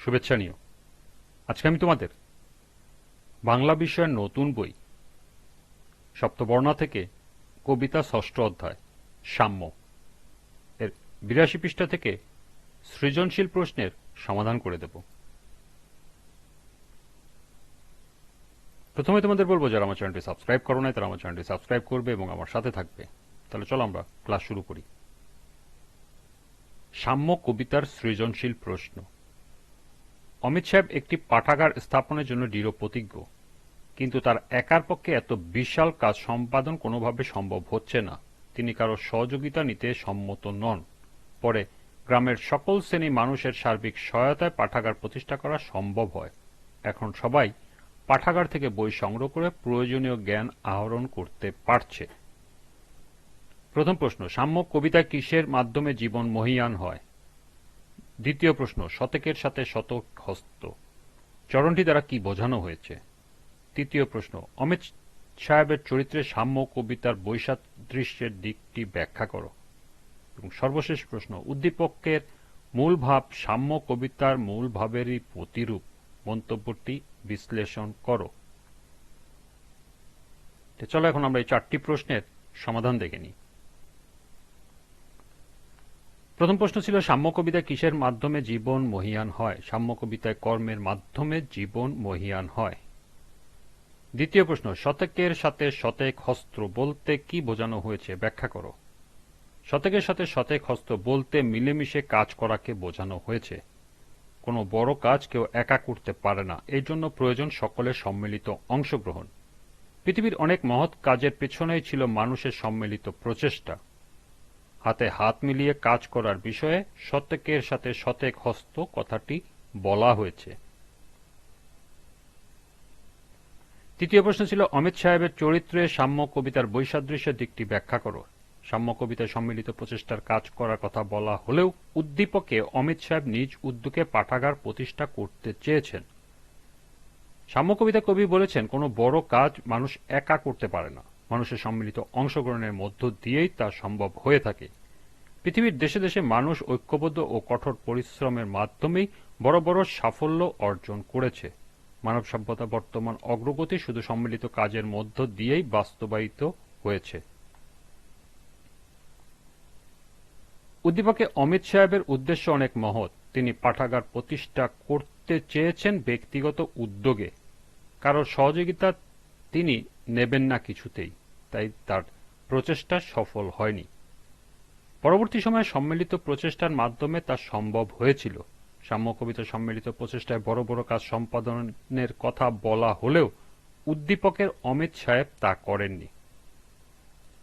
শুভেচ্ছা নিও। আজকে আমি তোমাদের বাংলা বিষয়ের নতুন বই সপ্তবর্ণা থেকে কবিতা ষষ্ঠ অধ্যায় সাম্য এর ৮২ পৃষ্ঠা থেকে সৃজনশীল প্রশ্নের সমাধান করে দেব। প্রথমে তোমাদের বলবো, যারা আমার চ্যানেলটি সাবস্ক্রাইব করো নাই তারা আমার চ্যানেলটি সাবস্ক্রাইব করবে এবং আমার সাথে থাকবে। তাহলে চলো আমরা ক্লাস শুরু করি। সাম্য কবিতার সৃজনশীল প্রশ্ন। অমিত সাহেব একটি পাঠাগার স্থাপনের জন্য দৃঢ় প্রতিজ্ঞ, কিন্তু তার একার পক্ষে এত বিশাল কাজ সম্পাদন কোনোভাবে সম্ভব হচ্ছে না। তিনি কারো সহযোগিতা নিতে সম্মত নন। পরে গ্রামের সকল শ্রেণী মানুষের সার্বিক সহায়তায় পাঠাগার প্রতিষ্ঠা করা সম্ভব হয়। এখন সবাই পাঠাগার থেকে বই সংগ্রহ করে প্রয়োজনীয় জ্ঞান আহরণ করতে পারছে। প্রথম প্রশ্ন, সাম্য কবিতা কিসের মাধ্যমে জীবন মহীয়ান হয়? দ্বিতীয় প্রশ্ন, শতকের সাথে শতক হস্ত চরণটি দ্বারা কি বোঝানো হয়েছে? তৃতীয় প্রশ্ন, অমিত সাহেবের চরিত্রে সাম্য কবিতার বৈসাদৃশ্যের দিকটি ব্যাখ্যা করো। এবং সর্বশেষ প্রশ্ন, উদ্দীপকের মূল ভাব সাম্য কবিতার মূল ভাবেরই প্রতিরূপ, মন্তব্যটি বিশ্লেষণ করো। চলো এখন আমরা এই চারটি প্রশ্নের সমাধান দেখে নিই। প্রথম প্রশ্ন ছিল, সাম্য কবিতা কিসের মাধ্যমে জীবন মহীয়ান হয়? সাম্য কবিতায় কর্মের মাধ্যমে জীবন মহীয়ান হয়। দ্বিতীয় প্রশ্ন, শতকের সাথে শতেক হস্ত বলতে কি বোঝানো হয়েছে, ব্যাখ্যা করো। শতকের সাথে শতেক হস্ত বলতে মিলেমিশে কাজ করাকে বোঝানো হয়েছে। কোনো বড় কাজ কেউ একা করতে পারে না, এই জন্য প্রয়োজন সকলের সম্মিলিত অংশগ্রহণ। পৃথিবীর অনেক মহৎ কাজের পেছনেই ছিল মানুষের সম্মিলিত প্রচেষ্টা। হাতে হাত মিলিয়ে কাজ করার বিষয়ে শতকের সাথে শতেক হস্ত কথাটি বলা হয়েছে। তৃতীয় প্রশ্ন ছিল, অমিত সাহেবের চরিত্রে সাম্য কবিতার বৈসাদৃশ্যের দিকটি ব্যাখ্যা করো। সাম্য কবিতায় সম্মিলিত প্রচেষ্টার কাজ করার কথা বলা হলেও উদ্দীপকে অমিত সাহেব নিজ উদ্যোগে পাঠাগার প্রতিষ্ঠা করতে চেয়েছেন। সাম্য কবিতা কবি বলেছেন, কোনো বড় কাজ মানুষ একা করতে পারে না, মানুষের সম্মিলিত অংশগ্রহণের মধ্য দিয়েই তা সম্ভব হয়ে থাকে। পৃথিবীর দেশে দেশে মানুষ ঐক্যবদ্ধ ও কঠোর পরিশ্রমের মাধ্যমেই বড় বড় সাফল্য অর্জন করেছে। মানব সভ্যতা বর্তমান অগ্রগতি শুধু সম্মিলিত কাজের মধ্য দিয়েই বাস্তবায়িত হয়েছে। উদ্দীপকে অমিত সাহেবের উদ্দেশ্য অনেক মহৎ। তিনি পাঠাগার প্রতিষ্ঠা করতে চেয়েছেন ব্যক্তিগত উদ্যোগে, কারোর সহযোগিতা তিনি নেবেন না কিছুতেই, তাই তার প্রচেষ্টা সফল হয়নি। পরবর্তী সময়ে সম্মিলিত প্রচেষ্টার মাধ্যমে তা সম্ভব হয়েছিল। সাম্য কবিতা সম্মিলিত প্রচেষ্টায় বড় বড় কাজ সম্পাদনের কথা বলা হলেও উদ্দীপকের অমিত সাহেব তা করেননি।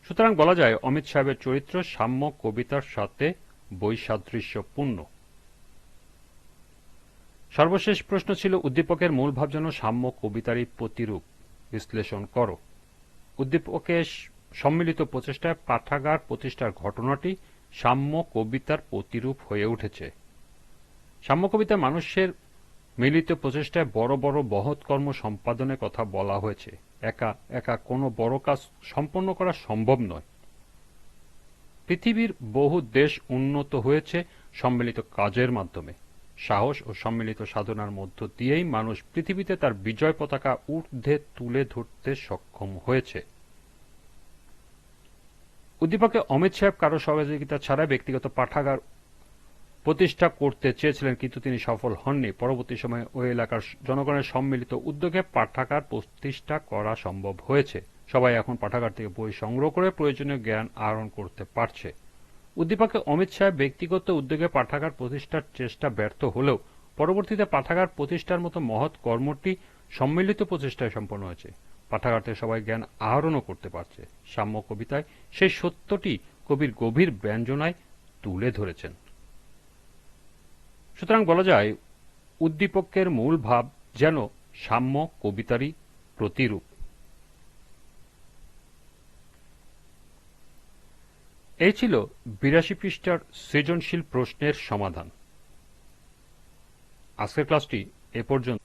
সুতরাং বলা যায়, অমিত সাহেবের চরিত্র সাম্য কবিতার সাথে বৈসাদৃশ্যপূর্ণ। সর্বশেষ প্রশ্ন ছিল, উদ্দীপকের মূল ভাব যেন সাম্য কবিতারই প্রতিরূপ, বিশ্লেষণ করো। উদ্দীপকের সম্মিলিত প্রচেষ্টায় পাঠাগার প্রতিষ্ঠার ঘটনাটি সাম্য কবিতার প্রতিরূপ হয়ে উঠেছে। সাম্য কবিতায় মানুষের মিলিত প্রচেষ্টায় বড় বড় বহৎ কর্ম সম্পাদনের কথা বলা হয়েছে। একা একা কোনো বড় কাজ সম্পন্ন করা সম্ভব নয়। পৃথিবীর বহু দেশ উন্নত হয়েছে সম্মিলিত কাজের মাধ্যমে। সাহস ও সম্মিলিত সাধনার মধ্য দিয়েই মানুষ পৃথিবীতে তার বিজয় পতাকা ঊর্ধ্বে তুলে ধরতে সক্ষম হয়েছে। উদ্দীপকে অমিত সাহেব কারো সহযোগিতা ছাড়াই ব্যক্তিগত পাঠাগার প্রতিষ্ঠা করতে চেয়েছিলেন, কিন্তু তিনি সফল হননি। পরবর্তী সময়ে ওই এলাকার জনগণের সম্মিলিত উদ্যোগে পাঠাগার প্রতিষ্ঠা করা সম্ভব হয়েছে। সবাই এখন পাঠাগার থেকে বই সংগ্রহ করে প্রয়োজনীয় জ্ঞান আহরণ করতে পারছে। উদ্দীপকে অমিত সাহেব ব্যক্তিগত উদ্যোগে পাঠাগার প্রতিষ্ঠার চেষ্টা ব্যর্থ হলেও পরবর্তীতে পাঠাগার প্রতিষ্ঠার মতো মহৎ কর্মটি সম্মিলিত প্রচেষ্টায় সম্পন্ন হয়েছে। পাঠাগার থেকে সবাই জ্ঞান আহরণও করতে পারছে। সাম্য কবিতায় সেই সত্যটি কবির গভীর ব্যঞ্জনায় তুলে ধরেছেন। সুতরাং বলা যায়, উদ্দীপকের মূল ভাব যেন সাম্য কবিতারই প্রতিরূপ। এই ছিল ৮২ পৃষ্ঠার সৃজনশীল প্রশ্নের সমাধান। আজকের ক্লাসটি এ পর্যন্ত।